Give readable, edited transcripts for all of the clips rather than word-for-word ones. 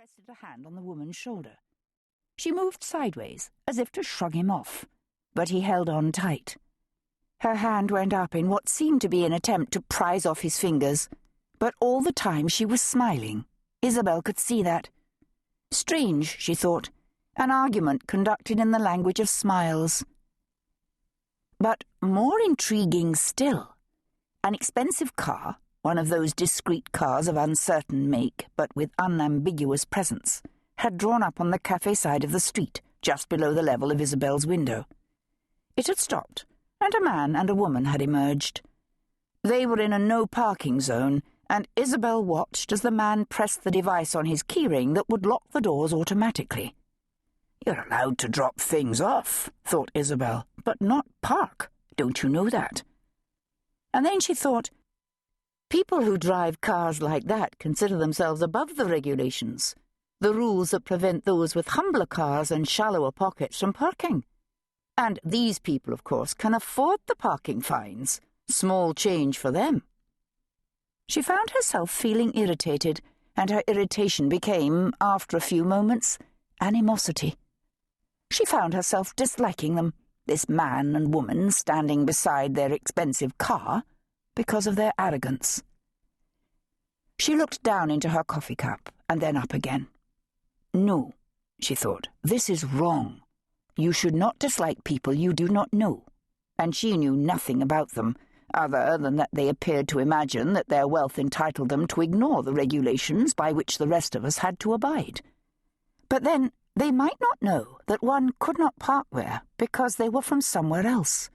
rested a hand on the woman's shoulder. She moved sideways, as if to shrug him off, but he held on tight. Her hand went up in what seemed to be an attempt to prise off his fingers, but all the time she was smiling. Isabel could see that. Strange, she thought, an argument conducted in the language of smiles. But more intriguing still, an expensive car, one of those discreet cars of uncertain make but with unambiguous presence, had drawn up on the cafe side of the street, just below the level of Isabel's window. It had stopped, and a man and a woman had emerged. They were in a no-parking zone, and Isabel watched as the man pressed the device on his keyring that would lock the doors automatically. "You're allowed to drop things off," thought Isabel, "but not park. Don't you know that?" And then she thought, people who drive cars like that consider themselves above the regulations, the rules that prevent those with humbler cars and shallower pockets from parking. And these people, of course, can afford the parking fines. Small change for them. She found herself feeling irritated, and her irritation became, after a few moments, animosity. She found herself disliking them, this man and woman standing beside their expensive car, because of their arrogance. She looked down into her coffee cup, and then up again. "No," she thought, "this is wrong. You should not dislike people you do not know." And she knew nothing about them, other than that they appeared to imagine that their wealth entitled them to ignore the regulations by which the rest of us had to abide. But then they might not know that one could not park there because they were from somewhere else,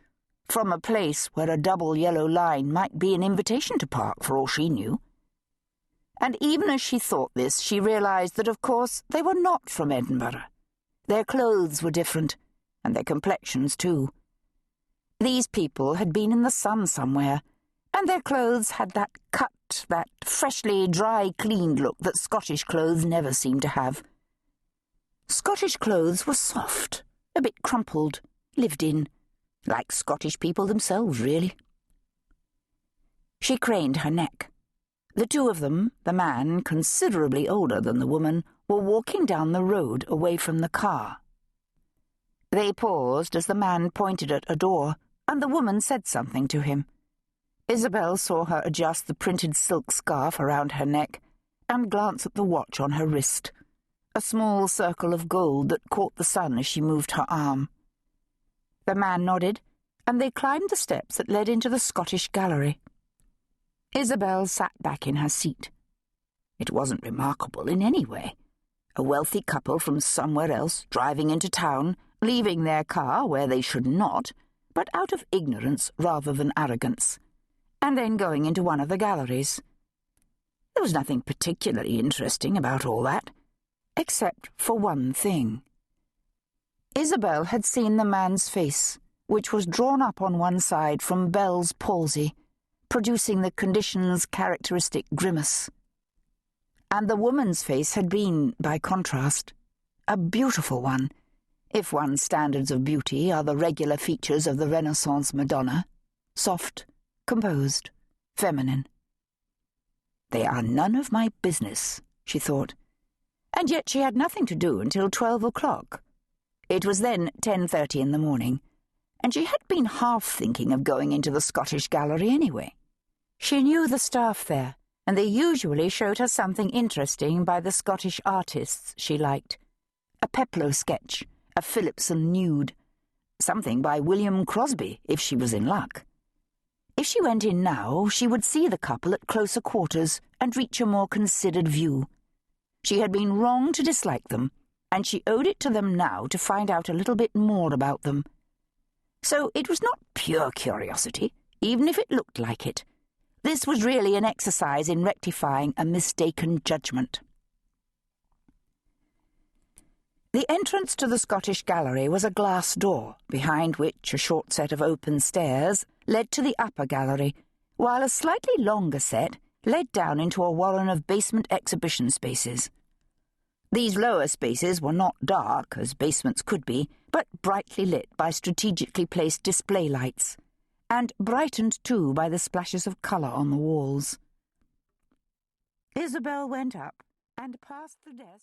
from a place where a double yellow line might be an invitation to park for all she knew. And even as she thought this, she realized that, of course, they were not from Edinburgh. Their clothes were different, and their complexions too. These people had been in the sun somewhere, and their clothes had that cut, that freshly dry-cleaned look that Scottish clothes never seem to have. Scottish clothes were soft, a bit crumpled, lived in, like Scottish people themselves, really. She craned her neck. The two of them, the man, considerably older than the woman, were walking down the road away from the car. They paused as the man pointed at a door, and the woman said something to him. Isabel saw her adjust the printed silk scarf around her neck and glance at the watch on her wrist, a small circle of gold that caught the sun as she moved her arm. The man nodded, and they climbed the steps that led into the Scottish gallery. Isabel sat back in her seat. It wasn't remarkable in any way. A wealthy couple from somewhere else driving into town, leaving their car where they should not, but out of ignorance rather than arrogance, and then going into one of the galleries. There was nothing particularly interesting about all that, except for one thing. Isabel had seen the man's face, which was drawn up on one side from Bell's palsy, producing the condition's characteristic grimace. And the woman's face had been, by contrast, a beautiful one, if one's standards of beauty are the regular features of the Renaissance Madonna, soft, composed, feminine. "They are none of my business," she thought, and yet she had nothing to do until 12 o'clock. It was then 10:30 in the morning, and she had been half thinking of going into the Scottish Gallery anyway. She knew the staff there, and they usually showed her something interesting by the Scottish artists she liked. A Peploe sketch, a Philipson nude, something by William Crosby, if she was in luck. If she went in now, she would see the couple at closer quarters and reach a more considered view. She had been wrong to dislike them, and she owed it to them now to find out a little bit more about them. So it was not pure curiosity, even if it looked like it. This was really an exercise in rectifying a mistaken judgment. The entrance to the Scottish Gallery was a glass door, behind which a short set of open stairs led to the upper gallery, while a slightly longer set led down into a warren of basement exhibition spaces. These lower spaces were not dark, as basements could be, but brightly lit by strategically placed display lights, and brightened too by the splashes of colour on the walls. Isabel went up and past the desk.